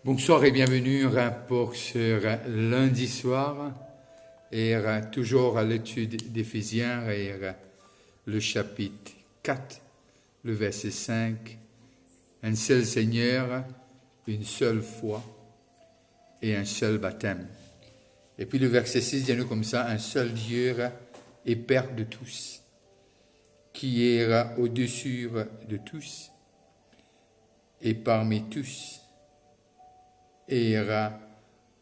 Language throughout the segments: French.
Bonsoir et bienvenue pour ce lundi soir et toujours à l'étude d'Éphésiens et le chapitre 4, le verset 5. Un seul Seigneur, une seule foi et un seul baptême. Et puis le verset 6 dit nous comme ça, un seul Dieu et Père de tous, qui est au-dessus de tous et parmi tous et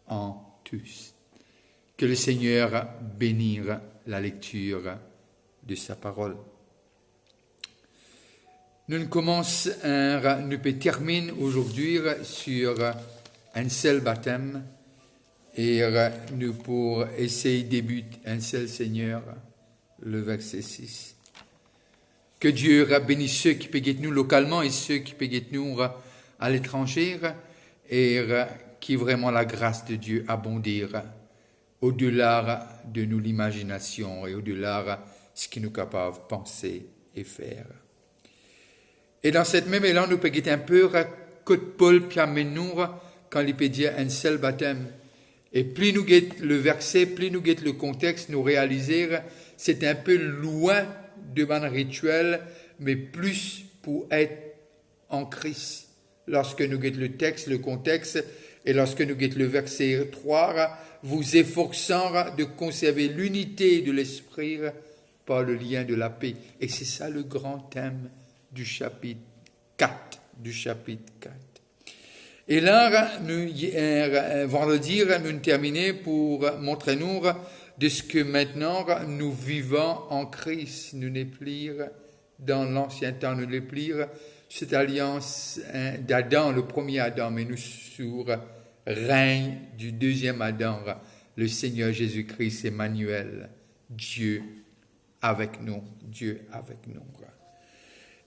en tous. Que le Seigneur bénisse la lecture de sa parole. Nous terminons aujourd'hui sur un seul baptême et nous pour essayer débuter un seul Seigneur, le verset 6. Que Dieu bénisse ceux qui payent nous localement et ceux qui payent nous à l'étranger et qui vraiment la grâce de Dieu abondir au-delà de nous l'imagination et au-delà de ce qui nous est capable de penser et faire. Et dans cette même élan, nous peut un peu que Paul nous quand il peut dire un seul baptême. Et plus nous guette le verset, plus nous guette le contexte, nous réaliser c'est un peu loin de mon rituel, mais plus pour être en Christ. Lorsque nous guette le texte, le contexte, et lorsque nous guette le verset 3, vous efforçant de conserver l'unité de l'esprit par le lien de la paix. Et c'est ça le grand thème du chapitre 4. Et là, vendredi, nous terminons pour montrer nous de ce que maintenant nous vivons en Christ. Nous n'est plus dans l'ancien temps, nous n'est plus cette alliance d'Adam, le premier Adam, mais nous sur règne du deuxième Adam, le Seigneur Jésus-Christ, Emmanuel, Dieu avec nous.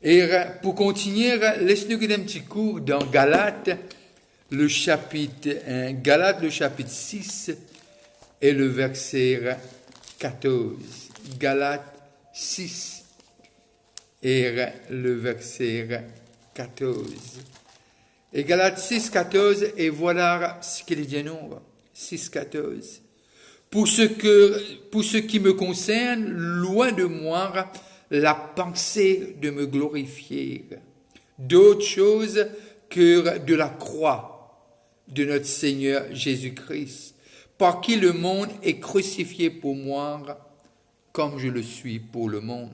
Et pour continuer, laisse-nous un petit cours dans Galates, le chapitre 6 et le verset 14. Galates 6 et le verset 14. Et Galates 6, 14, et voilà ce qu'il dit nous. 6, 14. Pour ce qui me concerne, loin de moi la pensée de me glorifier d'autre chose que de la croix de notre Seigneur Jésus-Christ, par qui le monde est crucifié pour moi, comme je le suis pour le monde.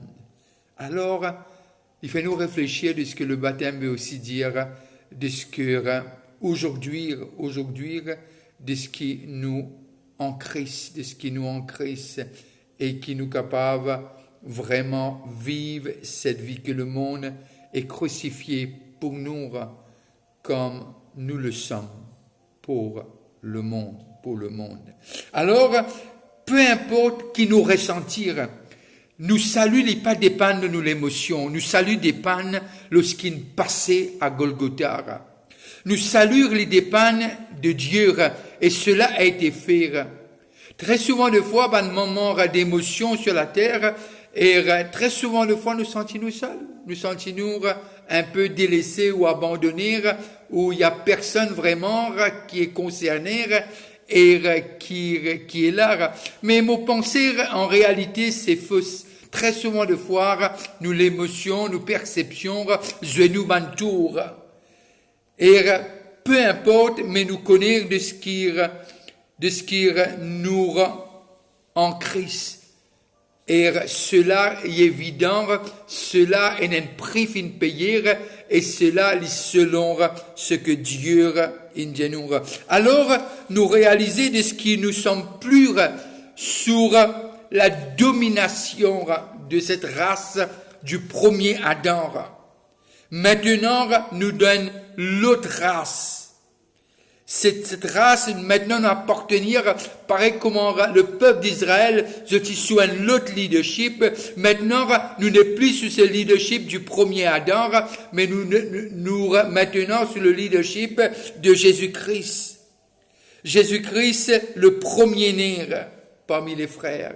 Alors, il faut nous réfléchir de ce que le baptême veut aussi dire, de ce que aujourd'hui, de ce qui nous en Christ, et qui nous capable vraiment vivre cette vie que le monde est crucifié pour nous, comme nous le sommes pour le monde. Alors, peu importe qui nous ressentir, nous saluons les pas dépendent de nous l'émotion. Nous saluons des pannes lorsqu'il passait à Golgotha. Nous saluons les dépendent de Dieu et cela a été fait. Très souvent de fois, dans un moment d'émotion sur la terre, et très souvent de fois nous sentons seuls. Nous sentons un peu délaissés ou abandonnés, où il n'y a personne vraiment qui est concerné et qui est là. Mais mon pensée, en réalité, c'est fausse. Très souvent de fois, nous l'émotion, nous perceptions, je nous m'entoure. Et peu importe, mais nous connaissons de ce qui nous rend en Christ. Et cela est évident, cela est un prix fin payer, et cela est selon ce que Dieu nous. Alors, nous réalisons de ce qui nous sommes plus sur la domination de cette race du premier Adam. Maintenant, nous donne l'autre race. Cette race, maintenant, nous appartenir, pareil comment le peuple d'Israël, je suis sous un autre leadership. Maintenant, nous n'est plus sous ce leadership du premier Adam, mais nous maintenant sous le leadership de Jésus-Christ. Jésus-Christ, le premier-né parmi les frères.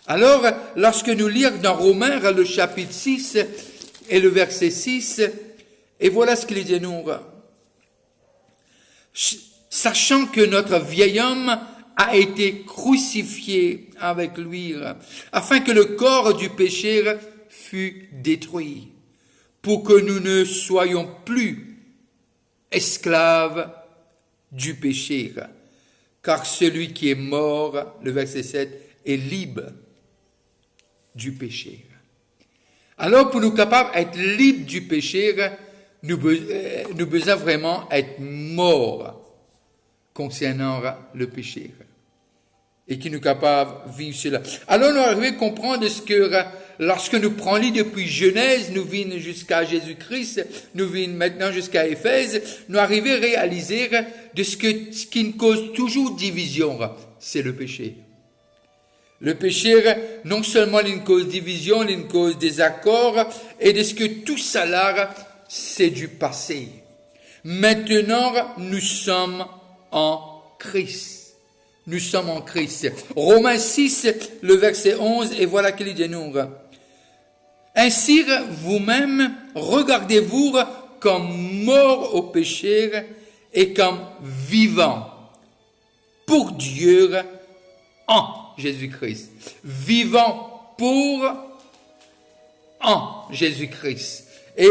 Alors, lorsque nous lisons dans Romains, le chapitre 6 et le verset 6, et voilà ce qu'il dit nous. sachant que notre vieil homme a été crucifié avec lui, afin que le corps du péché fût détruit, pour que nous ne soyons plus esclaves du péché. Car celui qui est mort, le verset 7, est libre du péché. Alors, pour nous capables d'être libres du péché, nous devons vraiment être morts concernant le péché. Et qui nous capables de vivre cela. Alors, nous arrivons à comprendre ce que, lorsque nous prenons depuis Genèse, nous venons jusqu'à Jésus-Christ, nous venons maintenant jusqu'à Éphèse, nous arrivons à réaliser de ce qui nous cause toujours division, c'est le péché. Le péché, non seulement il cause division, il cause désaccord, et de ce que tout ça là, c'est du passé. Maintenant, nous sommes en Christ. Nous sommes en Christ. Romains 6, le verset 11, et voilà qu'il dit nous. Ainsi, vous-même, regardez-vous comme morts au péché et comme vivants pour Dieu en Jésus-Christ. Vivants en Jésus-Christ. Et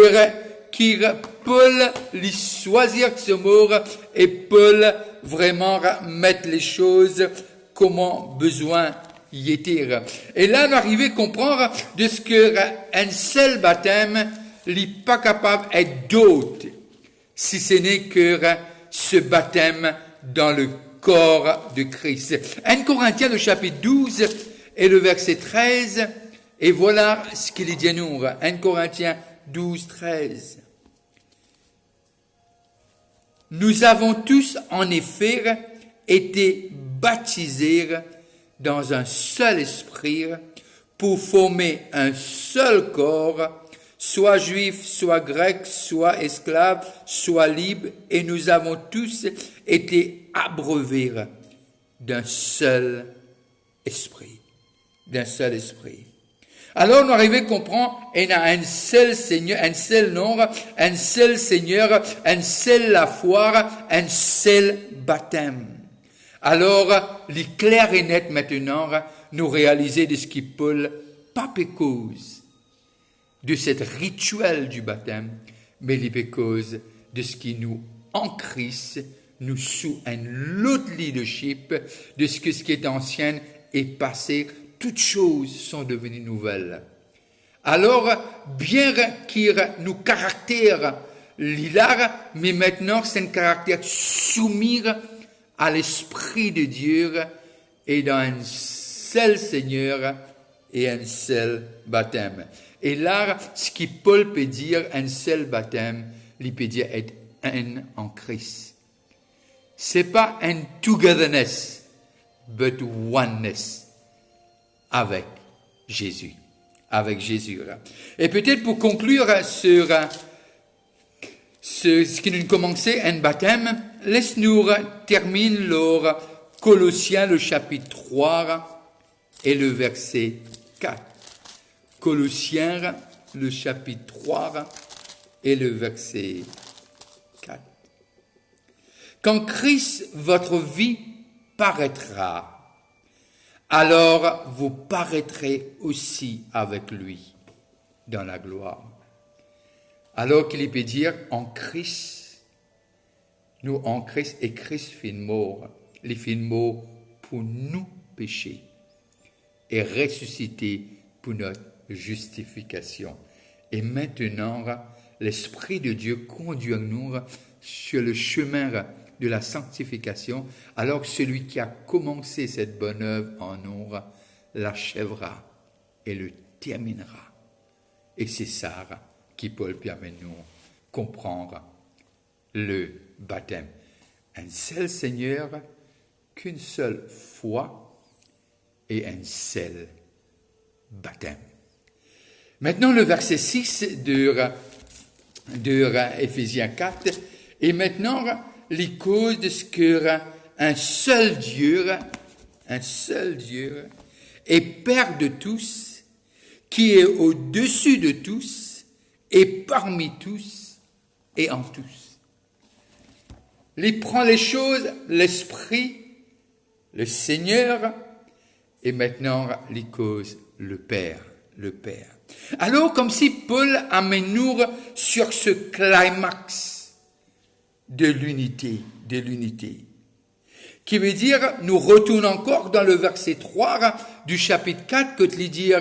qui peut lui choisir ce mot et peut vraiment mettre les choses comment besoin y était. Et là, on arrive à comprendre de ce que un seul baptême n'est pas capable d'être d'autre, si ce n'est que ce baptême dans le corps de Christ. 1 Corinthiens, le chapitre 12 et le verset 13, et voilà ce qu'il dit à nous. 1 Corinthiens 12, 13. Nous avons tous, en effet, été baptisés dans un seul esprit pour former un seul corps, soit juif, soit grec, soit esclave, soit libre, et nous avons tous été abreuvés d'un seul esprit. D'un seul esprit. Alors, nous arrivons à comprendre, il y a un seul Seigneur, un seul nom, un seul Seigneur, un seul la foi, un seul baptême. Alors, il est clair et net maintenant, nous réaliser de ce qui peut pas cause de cette rituel du baptême, mais il est cause de ce qui nous, en Christ, nous sous un autre leadership, de ce qui est ancien est passé. Toutes choses sont devenues nouvelles. Alors, bien qu'il nous caractère l'hilar, mais maintenant c'est un caractère soumis à l'Esprit de Dieu et dans un seul Seigneur et un seul baptême. Et là, ce qui Paul peut dire, un seul baptême, il peut dire être un en Christ. C'est pas un togetherness, but oneness. Avec Jésus. Avec Jésus. Et peut-être pour conclure sur ce qui nous commençait un baptême, laisse-nous terminer le Colossiens, le chapitre 3 et le verset 4. Colossiens, le chapitre 3 et le verset 4. Quand Christ, votre vie, paraîtra, alors vous paraîtrez aussi avec lui dans la gloire. Alors qu'il peut dire en Christ, nous en Christ, et Christ fait mort, il fait mort pour nous pécher et ressuscité pour notre justification. Et maintenant, l'Esprit de Dieu conduit nous sur le chemin de la sanctification, alors que celui qui a commencé cette bonne œuvre en nous l'achèvera et le terminera. Et c'est ça qui peut permettre nous comprendre le baptême. Un seul Seigneur, qu'une seule foi et un seul baptême. Maintenant, le verset 6 de Éphésiens 4, et maintenant, les causes de ce qu'un seul Dieu est Père de tous, qui est au-dessus de tous, et parmi tous, et en tous. Il prend les choses, l'Esprit, le Seigneur, et maintenant, il cause le Père, le Père. Alors, comme si Paul amène nous sur ce climax de l'unité, qui veut dire, nous retournons encore dans le verset 3 du chapitre 4, que il dit,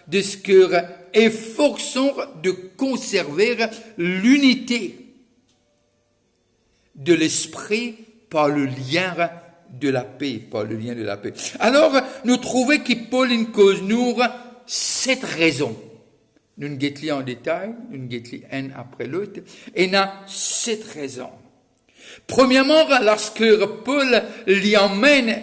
de ce que efforçons de conserver l'unité de l'esprit par le lien de la paix, Alors, nous trouvons que Paul in cause nous cette raison. Nous ne guettons en détail, nous ne guettons un après l'autre, et n'a cette raison. Premièrement, lorsque Paul lui emmène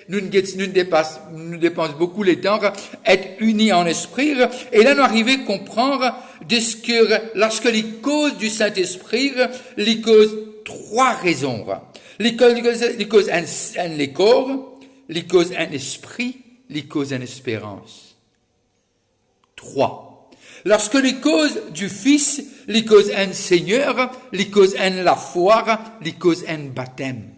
nous dépensons beaucoup les temps, être unis en esprit, et là nous arrivons à comprendre de ce que, lorsque les causes du Saint-Esprit, les causes trois raisons. Les causes un corps, les causes un esprit, les causes une espérance. 3. Lorsque les causes du Fils, les causes un Seigneur, les causes un la foi, les causes un baptême.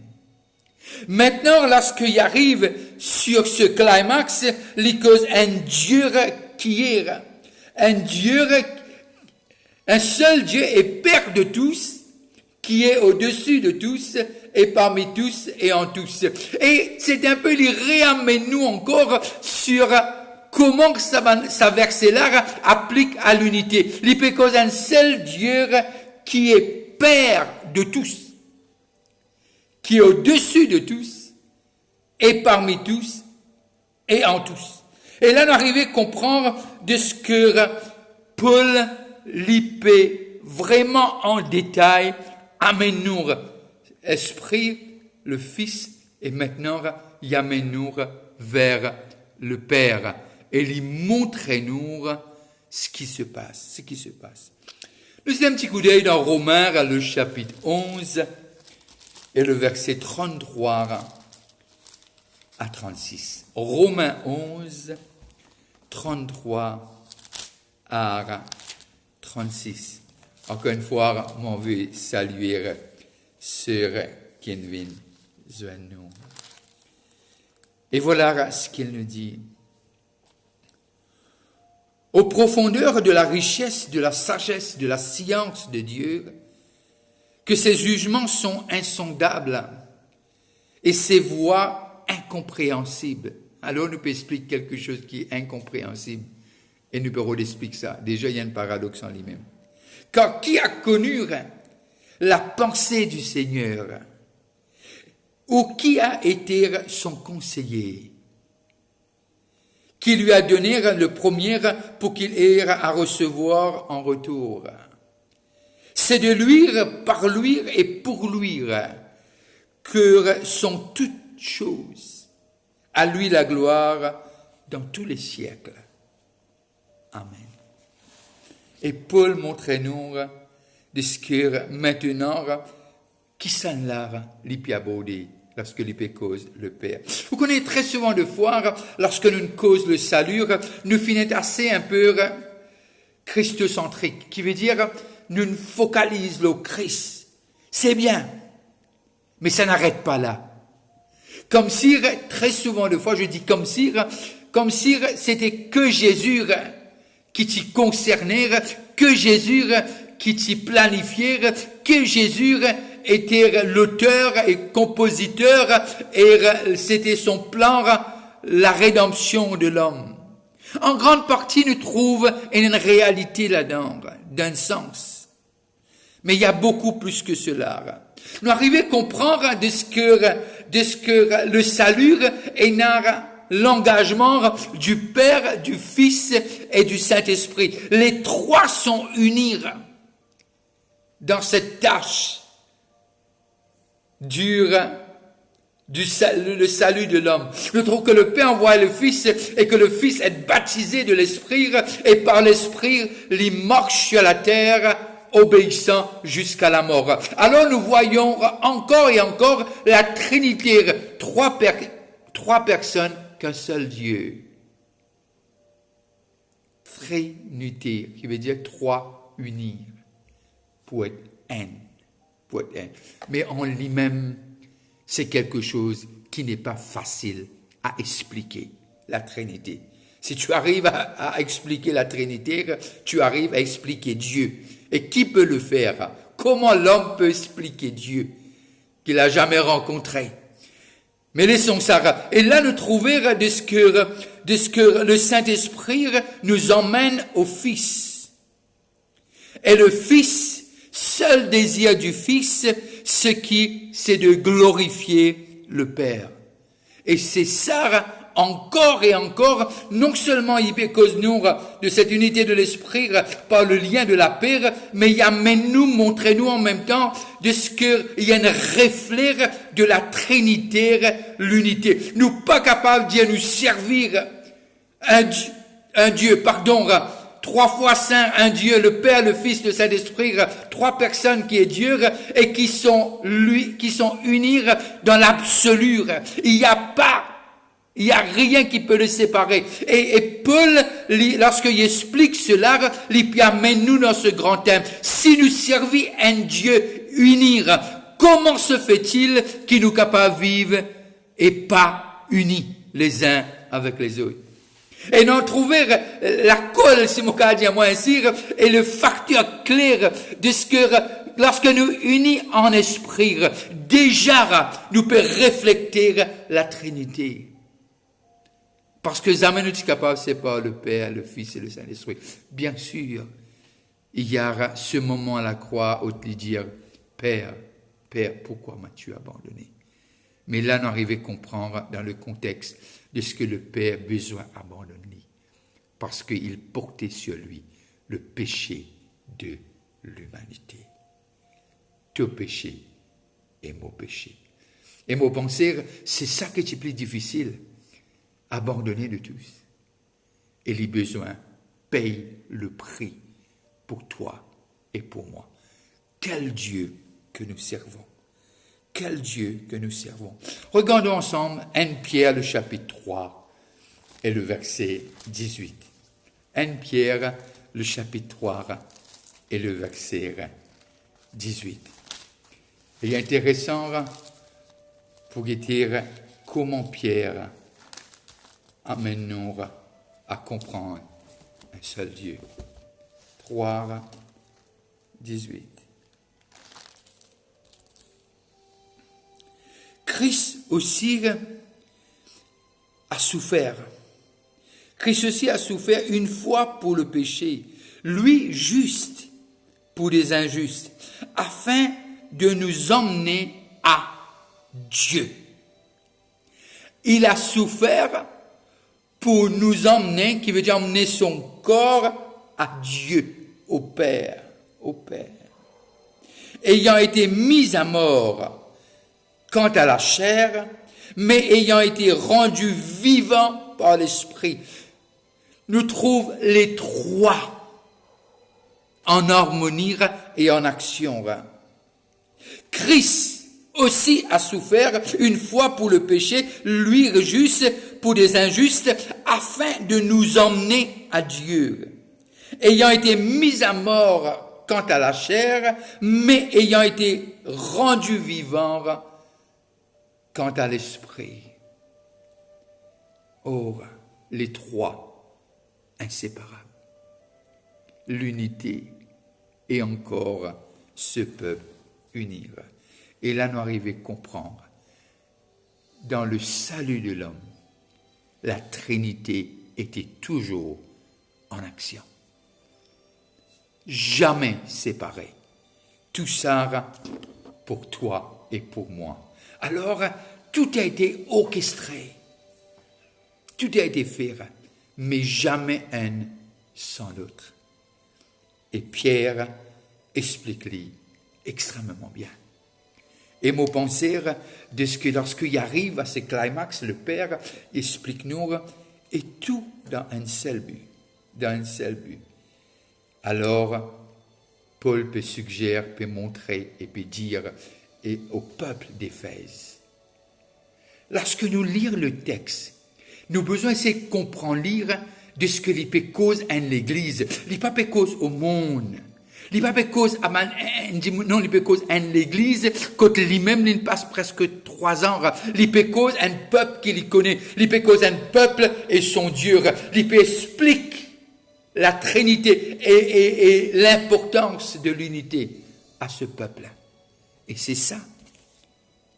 Maintenant, lorsqu'il arrive sur ce climax, les causes un Dieu qui est, un seul Dieu est Père de tous, qui est au-dessus de tous, et parmi tous et en tous. Et c'est un peu les réamène nous encore sur comment ça verset-là applique à l'unité. Il peut causer un seul Dieu qui est Père de tous, qui est au-dessus de tous, et parmi tous, et en tous. Et là, on arrive à comprendre de ce que Paul l'ipé vraiment en détail, amène nous esprit, le Fils, et maintenant, il amène nous vers le Père. Et il montre nous ce qui se passe. Nous avons un petit coup d'œil dans Romains, le chapitre 11, et le verset 33 à 36. Romains 11, 33 à 36. Encore une fois, on veut saluer Sœur Kenvin Zuanou. Et voilà ce qu'il nous dit. Aux profondeurs de la richesse, de la sagesse, de la science de Dieu, que ses jugements sont insondables et ses voies incompréhensibles. Alors, nous peut expliquer quelque chose qui est incompréhensible. Et nous pouvons expliquer ça. Déjà, il y a un paradoxe en lui-même. Car qui a connu la pensée du Seigneur? Ou qui a été son conseiller? Qui lui a donné le premier pour qu'il ait à recevoir en retour? C'est de lui, par lui et pour lui que sont toutes choses. À lui la gloire dans tous les siècles. Amen. Et Paul montre-nous de ce que maintenant, qui s'en l'a l'hypiabodé, lorsque l'hypé cause le Père. Vous connaissez très souvent de fois, lorsque nous cause le salut, nous finissons assez un peu christocentrique, qui veut dire, nous focalisons le Christ. C'est bien, mais ça n'arrête pas là. Comme si, très souvent de fois, je dis comme si c'était que Jésus qui t'y concernait, que Jésus qui t'y planifiait, que Jésus était l'auteur et compositeur, et c'était son plan, la rédemption de l'homme. En grande partie, nous trouvons une réalité là-dedans, d'un sens. Mais il y a beaucoup plus que cela. Nous arrivons à comprendre de ce que le salut est l'engagement du Père, du Fils et du Saint-Esprit. Les trois sont unis dans cette tâche le salut de l'homme. Nous trouvons que le Père envoie le Fils et que le Fils est baptisé de l'Esprit et par l'Esprit, il marche sur la terre obéissant jusqu'à la mort. Alors nous voyons encore et encore la Trinité, trois personnes qu'un seul Dieu. Trinité, qui veut dire trois unis, pour être un. Mais en lui-même, c'est quelque chose qui n'est pas facile à expliquer, la Trinité. Si tu arrives à expliquer la Trinité, tu arrives à expliquer Dieu. Et qui peut le faire? Comment l'homme peut expliquer Dieu qu'il n'a jamais rencontré? Mais laissons ça. Et là, nous trouvons de ce que le Saint-Esprit nous emmène au Fils. Et le Fils, seul désir du Fils, c'est de glorifier le Père. Et c'est ça, encore et encore, non seulement il peut cause nous de cette unité de l'esprit par le lien de la paix, mais il amène-nous, montrez-nous en même temps de ce qu'il y a un reflet de la Trinité, l'unité. Nous pas capables d'y nous servir un Dieu, trois fois saint, un Dieu, le Père, le Fils, le Saint-Esprit, trois personnes qui est Dieu et qui sont unis dans l'absolu. Il n'y a rien qui peut le séparer. Et Paul, lorsqu'il explique cela, il amène nous dans ce grand thème. Si nous servons un Dieu unir, comment se fait-il qu'il nous capable de vivre et pas unis les uns avec les autres? Et nous trouver la colle, si mon cas dit à moi ainsi, est le facteur clair de ce que, lorsque nous unis en esprit, déjà, nous peut refléter la Trinité. Parce que jamais nous sommes capables, c'est pas le Père, le Fils et le Saint-Esprit. Bien sûr, il y a ce moment à la croix où il dit, Père, pourquoi m'as-tu abandonné? Mais là, nous arrivons à comprendre dans le contexte de ce que le Père a besoin d'abandonner. Parce qu'il portait sur lui le péché de l'humanité. Tout péché et mon péché. Et mon penser, c'est ça qui est plus difficile. Abandonner de tous. Et les besoins payent le prix pour toi et pour moi. Quel Dieu que nous servons. Quel Dieu que nous servons. Regardons ensemble 1 Pierre, le chapitre 3 et le verset 18. 1 Pierre, le chapitre 3 et le verset 18. Il est intéressant pour dire comment Pierre amène-nous à comprendre un seul Dieu. 3, 18. Christ aussi a souffert. Christ aussi a souffert une fois pour le péché, lui juste pour les injustes, afin de nous emmener à Dieu. Il a souffert pour nous emmener, qui veut dire emmener son corps à Dieu, au Père, ayant été mis à mort quant à la chair, mais ayant été rendu vivant par l'Esprit. Nous trouvons les trois en harmonie et en action. Christ aussi a souffert une fois pour le péché, lui juste pour des injustes, afin de nous emmener à Dieu. Ayant été mis à mort quant à la chair, mais ayant été rendu vivant quant à l'esprit. Or, les trois inséparables. L'unité et encore se peuvent unir. Et là, nous arrivons à comprendre, dans le salut de l'homme, la Trinité était toujours en action. Jamais séparée. Tout ça pour toi et pour moi. Alors, tout a été orchestré. Tout a été fait, mais jamais un sans l'autre. Et Pierre explique-lui extrêmement bien. Et mon penser de ce que lorsqu'il arrive à ce climax, le Père explique-nous, et tout dans un seul but. Alors, Paul peut suggérer, peut montrer et peut dire et au peuple d'Éphèse. Lorsque nous lisons le texte, nous avons besoin de comprendre lire de ce que les cause en l'Église, les pas cause au monde. Il n'y a pas cause à non, il peut cause à l'église, quand lui-même, il passe presque 3 ans, il peut cause à un peuple qu'il connaît, il peut cause à un peuple et son Dieu, il peut expliquer la Trinité et l'importance de l'unité à ce peuple. Et c'est ça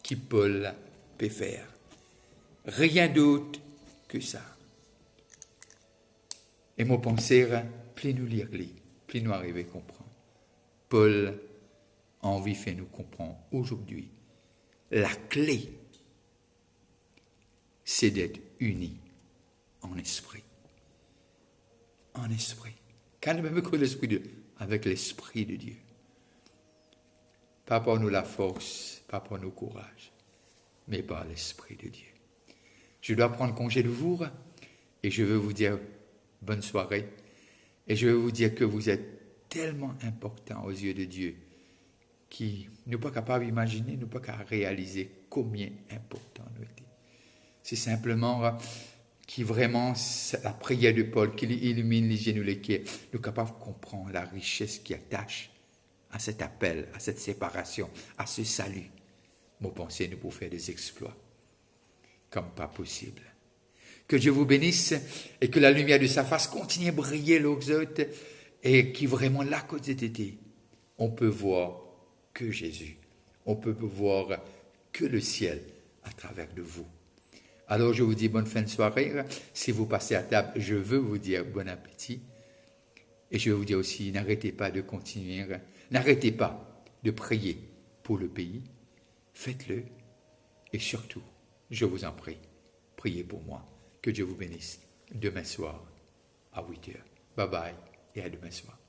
que Paul peut faire. Rien d'autre que ça. Et mon pensée, plus nous lire, plus nous arriver à comprendre. Paul a envie de faire nous comprendre aujourd'hui. La clé, c'est d'être unis en esprit. En esprit. Quand même avec l'esprit de Dieu, avec l'esprit de Dieu. Pas pour nous la force, pas pour nous courage, mais par l'esprit de Dieu. Je dois prendre congé de vous et je veux vous dire bonne soirée. Et je veux vous dire que vous êtes tellement important aux yeux de Dieu qui n'est pas capable d'imaginer, n'est pas capable de réaliser combien important nous était. C'est simplement qui vraiment, la prière de Paul, qui illumine les genoux, les pieds, nous sommes capables de comprendre la richesse qui attache à cet appel, à cette séparation, à ce salut. Mon pensée, nous pouvons faire des exploits comme pas possible. Que Dieu vous bénisse et que la lumière de sa face continue à briller aux autres et qui vraiment là, côté d'été, on peut voir que Jésus. On peut voir que le ciel à travers de vous. Alors je vous dis bonne fin de soirée. Si vous passez à table, je veux vous dire bon appétit. Et je veux vous dire aussi, n'arrêtez pas de continuer, n'arrêtez pas de prier pour le pays. Faites-le. Et surtout, je vous en prie, priez pour moi. Que Dieu vous bénisse. Demain soir à 8h. Bye bye et à demain soir.